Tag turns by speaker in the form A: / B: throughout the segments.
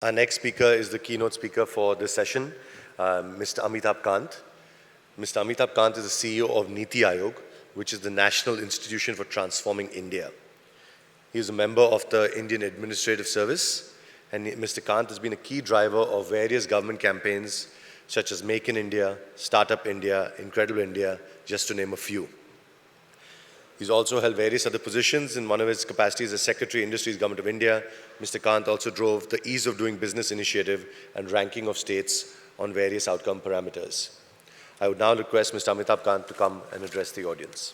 A: Our next speaker is the keynote speaker for this session, Mr. Amitabh Kant. Mr. Amitabh Kant is the CEO of NITI AAYOG, which is the National Institution for Transforming India. He is a member of the Indian Administrative Service, and Mr. Kant has been a key driver of various government campaigns such as Make in India, Startup India, Incredible India, just to name a few. He's also held various other positions. In one of his capacities as Secretary, Industries, Government of India, Mr. Kant also drove the Ease of Doing Business initiative and ranking of states on various outcome parameters. I would now request Mr. Amitabh Kant to come and address the audience.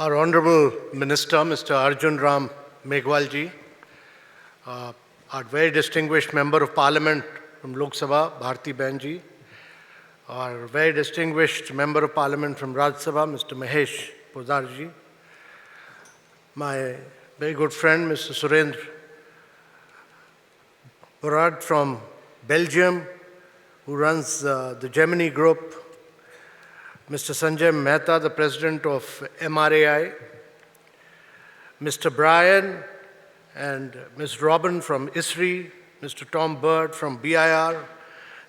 B: Our Honorable Minister, Mr. Arjun Ram Meghwalji, our very distinguished Member of Parliament from Lok Sabha, Bharti Benji, our very distinguished Member of Parliament from Rajya Sabha, Mr. Mahesh Pozarji, my very good friend, Mr. Surendra Borad from Belgium, who runs the Gemini Group, Mr. Sanjay Mehta, the President of MRAI, Mr. Brian and Ms. Robin from ISRI, Mr. Tom Bird from BIR,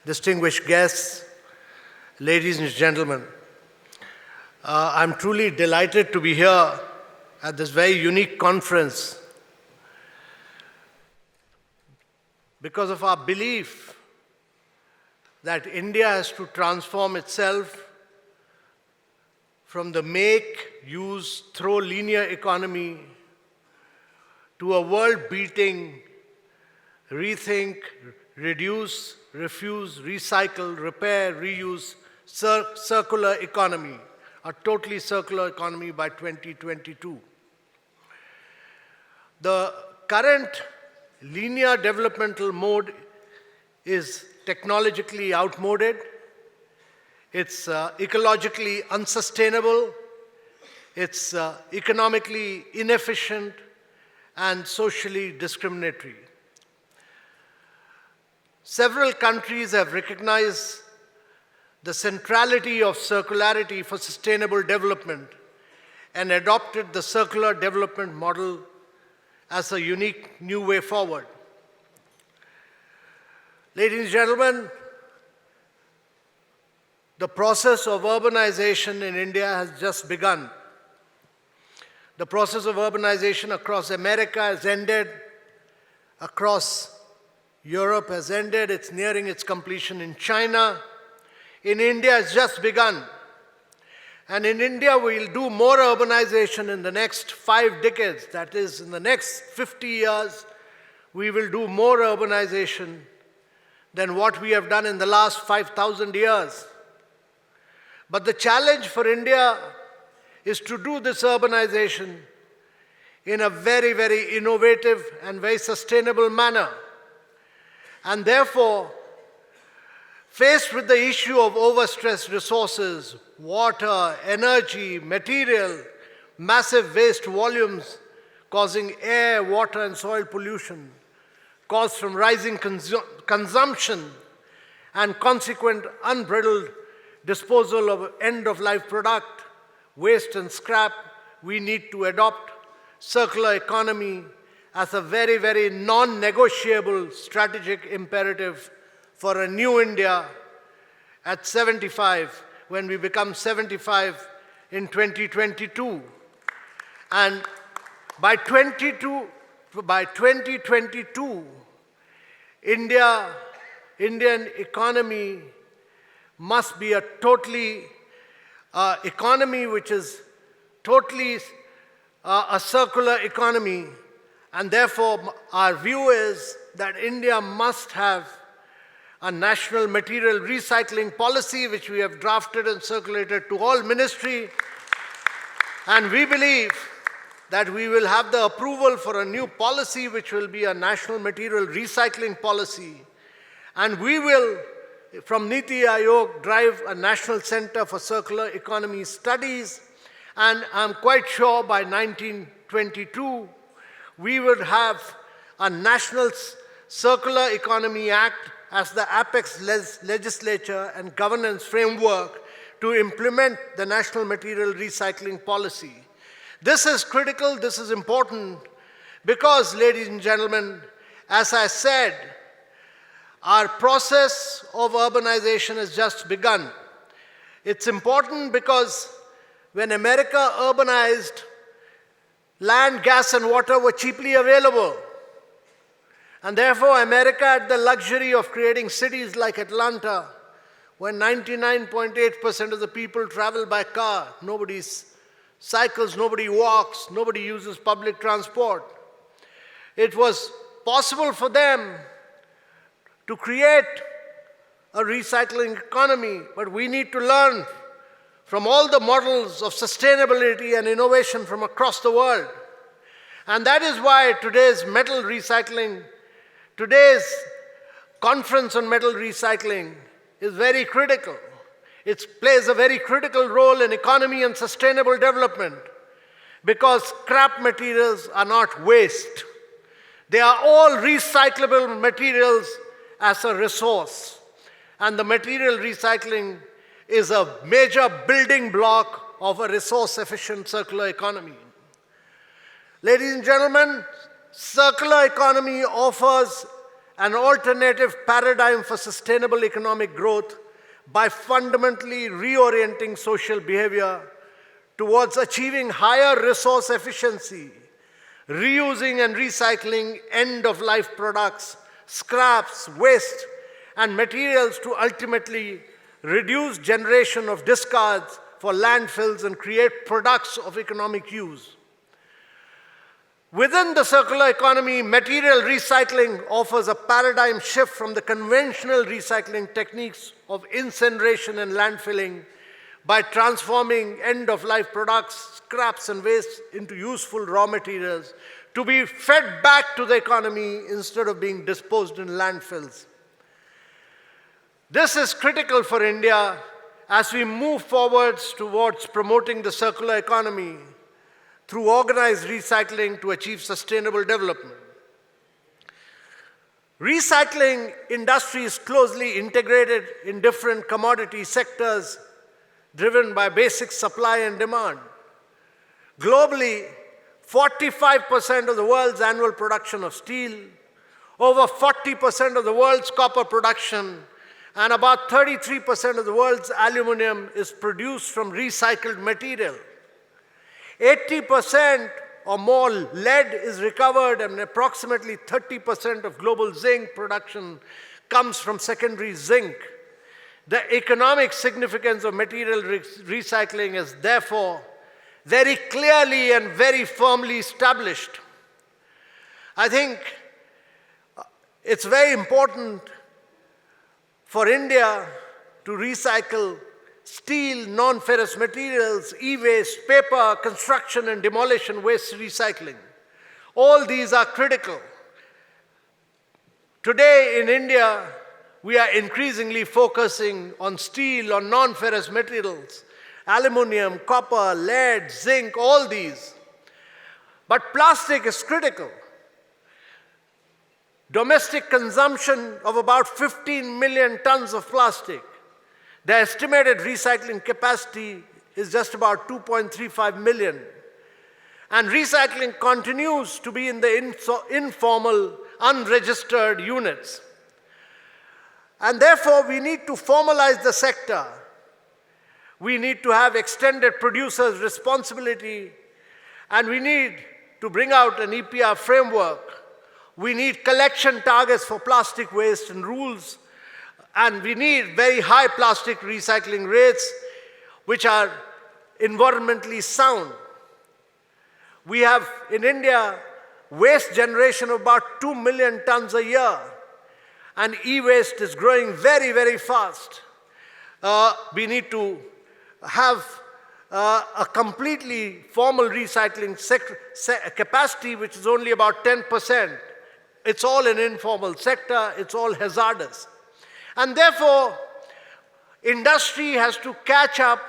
B: distinguished guests, ladies and gentlemen. I'm truly delighted to be here at this very unique conference because of our belief that India has to transform itself from the make, use, throw linear economy to a world-beating rethink, reduce, refuse, recycle, repair, reuse, circular economy, a totally circular economy by 2022. The current linear developmental mode is technologically outmoded. It's ecologically unsustainable, it's economically inefficient, and socially discriminatory. Several countries have recognized the centrality of circularity for sustainable development and adopted the circular development model as a unique new way forward. Ladies and gentlemen, the process of urbanization in India has just begun. The process of urbanization across America has ended, across Europe has ended, it's nearing its completion in China. In India, it's just begun. And in India, we'll do more urbanization in the next 5 decades. That is, in the next 50 years, we will do more urbanization than what we have done in the last 5,000 years. But the challenge for India is to do this urbanization in a very, very innovative and very sustainable manner. And therefore, faced with the issue of overstressed resources, water, energy, material, massive waste volumes causing air, water, and soil pollution, caused from rising consumption and consequent unbridled disposal of end-of-life product, waste and scrap, we need to adopt circular economy as a very, very non-negotiable strategic imperative for a new India at 75, when we become 75 in 2022. And by 2022, Indian economy must be a totally economy which is totally a circular economy, and therefore our view is that India must have a national material recycling policy which we have drafted and circulated to all ministry, and we believe that we will have the approval for a new policy which will be a national material recycling policy, and we will from NITI AAYOG drive a National Center for Circular Economy Studies, and I'm quite sure by 1922 we would have a National Circular Economy Act as the apex legislature and governance framework to implement the national material recycling policy. This is critical, this is important, because, ladies and gentlemen, as I said, our process of urbanization has just begun. It's important because when America urbanized, land, gas, and water were cheaply available. And therefore, America had the luxury of creating cities like Atlanta, where 99.8% of the people travel by car. Nobody cycles, nobody walks, nobody uses public transport. It was possible for them to create a recycling economy, but we need to learn from all the models of sustainability and innovation from across the world. And that is why today's conference on metal recycling is very critical. It plays a very critical role in economy and sustainable development, because scrap materials are not waste. They are all recyclable materials as a resource. And the material recycling is a major building block of a resource-efficient circular economy. Ladies and gentlemen, circular economy offers an alternative paradigm for sustainable economic growth by fundamentally reorienting social behavior towards achieving higher resource efficiency, reusing and recycling end-of-life products, scraps, waste, and materials to ultimately reduce generation of discards for landfills and create products of economic use. Within the circular economy, material recycling offers a paradigm shift from the conventional recycling techniques of incineration and landfilling by transforming end-of-life products, scraps and waste into useful raw materials to be fed back to the economy instead of being disposed in landfills. This is critical for India as we move forwards towards promoting the circular economy through organized recycling to achieve sustainable development. Recycling industry is closely integrated in different commodity sectors driven by basic supply and demand. Globally, 45% of the world's annual production of steel, over 40% of the world's copper production, and about 33% of the world's aluminum is produced from recycled material. 80% or more lead is recovered, and approximately 30% of global zinc production comes from secondary zinc. The economic significance of material recycling is therefore very clearly and very firmly established. I think it's very important for India to recycle steel, non-ferrous materials, e-waste, paper, construction and demolition waste recycling. All these are critical. Today in India, we are increasingly focusing on steel, on non-ferrous materials, aluminum, copper, lead, zinc, all these. But plastic is critical. Domestic consumption of about 15 million tons of plastic. The estimated recycling capacity is just about 2.35 million. And recycling continues to be in the informal, unregistered units. And therefore, we need to formalize the sector. We need to have extended producers' responsibility, and we need to bring out an EPR framework. We need collection targets for plastic waste and rules, and we need very high plastic recycling rates, which are environmentally sound. We have, in India, waste generation of about 2 million tons a year, and e-waste is growing very, very fast. We need to have a completely formal recycling capacity, which is only about 10%. It's all an informal sector, it's all hazardous. And therefore, industry has to catch up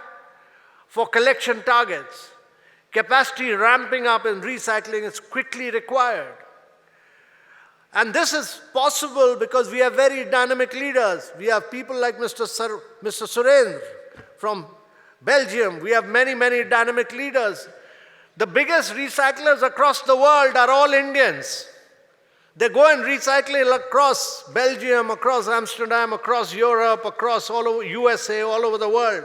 B: for collection targets. Capacity ramping up in recycling is quickly required. And this is possible because we have very dynamic leaders. We have people like Mr. Surendra from Belgium. We have many, many dynamic leaders. The biggest recyclers across the world are all Indians. They go and recycle across Belgium, across Amsterdam, across Europe, across all over USA, all over the world.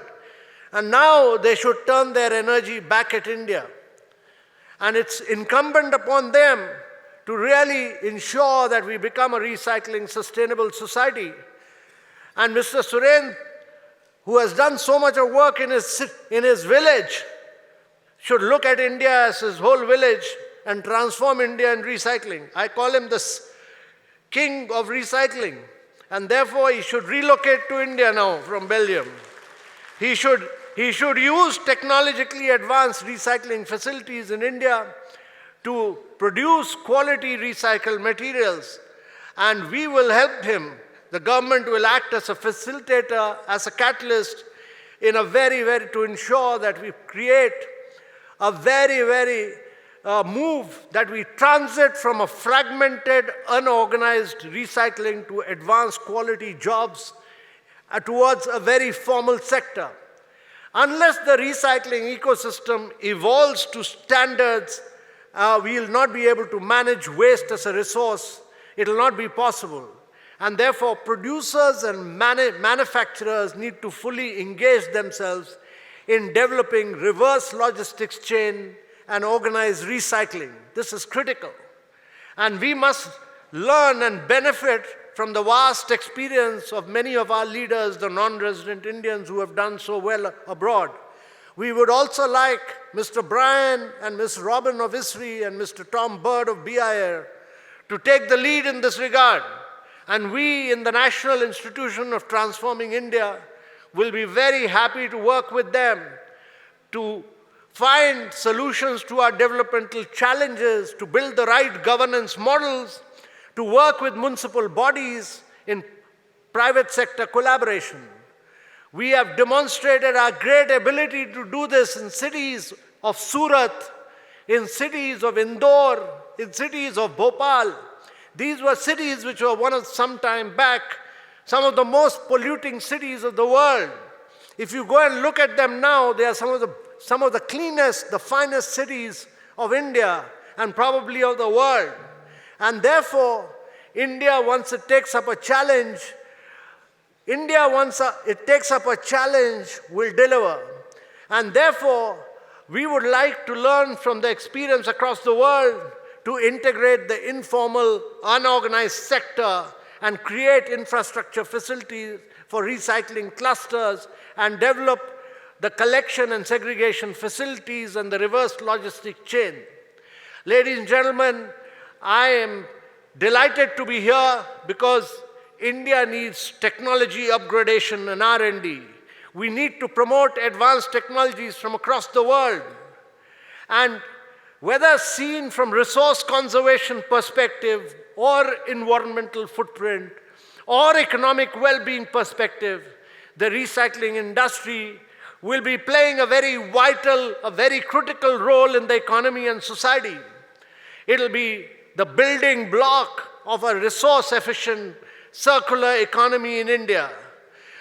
B: And now they should turn their energy back at India. And it's incumbent upon them to really ensure that we become a recycling sustainable society. And Mr. Surendra, who has done so much of work in his village, should look at India as his whole village and transform India in recycling. I call him the king of recycling. And therefore, he should relocate to India now from Belgium. He should use technologically advanced recycling facilities in India to produce quality recycled materials. And we will help him. The government will act as a facilitator, as a catalyst, in a to ensure that we create a very move that we transit from a fragmented, unorganized recycling to advanced quality jobs towards a very formal sector. Unless the recycling ecosystem evolves to standards, we will not be able to manage waste as a resource. It will not be possible. And therefore, producers and manufacturers need to fully engage themselves in developing reverse logistics chain and organized recycling. This is critical. And we must learn and benefit from the vast experience of many of our leaders, the non-resident Indians who have done so well abroad. We would also like Mr. Brian and Ms. Robin of ISRI and Mr. Tom Bird of BIR to take the lead in this regard. And we in the National Institution of Transforming India will be very happy to work with them to find solutions to our developmental challenges, to build the right governance models, to work with municipal bodies in private sector collaboration. We have demonstrated our great ability to do this in cities of Surat, in cities of Indore, in cities of Bhopal. These were cities which were some time back, some of the most polluting cities of the world. If you go and look at them now, they are some of the cleanest, the finest cities of India and probably of the world. And therefore, India, once it takes up a challenge, will deliver. And therefore, we would like to learn from the experience across the world to integrate the informal, unorganized sector and create infrastructure facilities for recycling clusters and develop the collection and segregation facilities and the reverse logistic chain. Ladies and gentlemen, I am delighted to be here because India needs technology upgradation and R&D. We need to promote advanced technologies from across the world. And whether seen from resource conservation perspective or environmental footprint or economic well-being perspective, the recycling industry will be playing a very vital, a very critical role in the economy and society. It'll be the building block of a resource-efficient circular economy in India.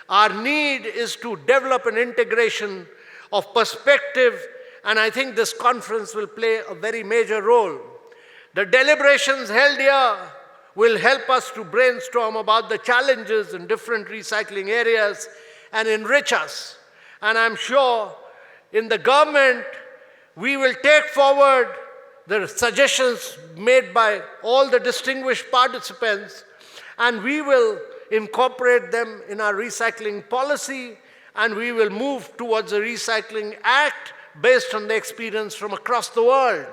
B: Our need is to develop an integration of perspective, and I think this conference will play a very major role. The deliberations held here will help us to brainstorm about the challenges in different recycling areas and enrich us. And I'm sure in the government, we will take forward the suggestions made by all the distinguished participants, and we will incorporate them in our recycling policy, and we will move towards a recycling act based on the experience from across the world.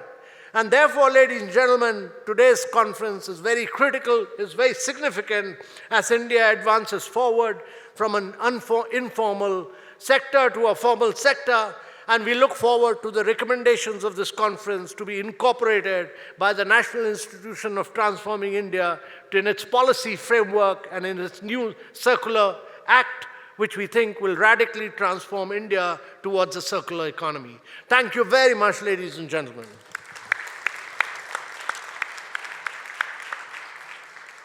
B: And therefore, ladies and gentlemen, today's conference is very critical, is very significant as India advances forward from an informal sector to a formal sector. And we look forward to the recommendations of this conference to be incorporated by the National Institution of Transforming India in its policy framework and in its new circular act, which we think will radically transform India towards a circular economy. Thank you very much, ladies and gentlemen.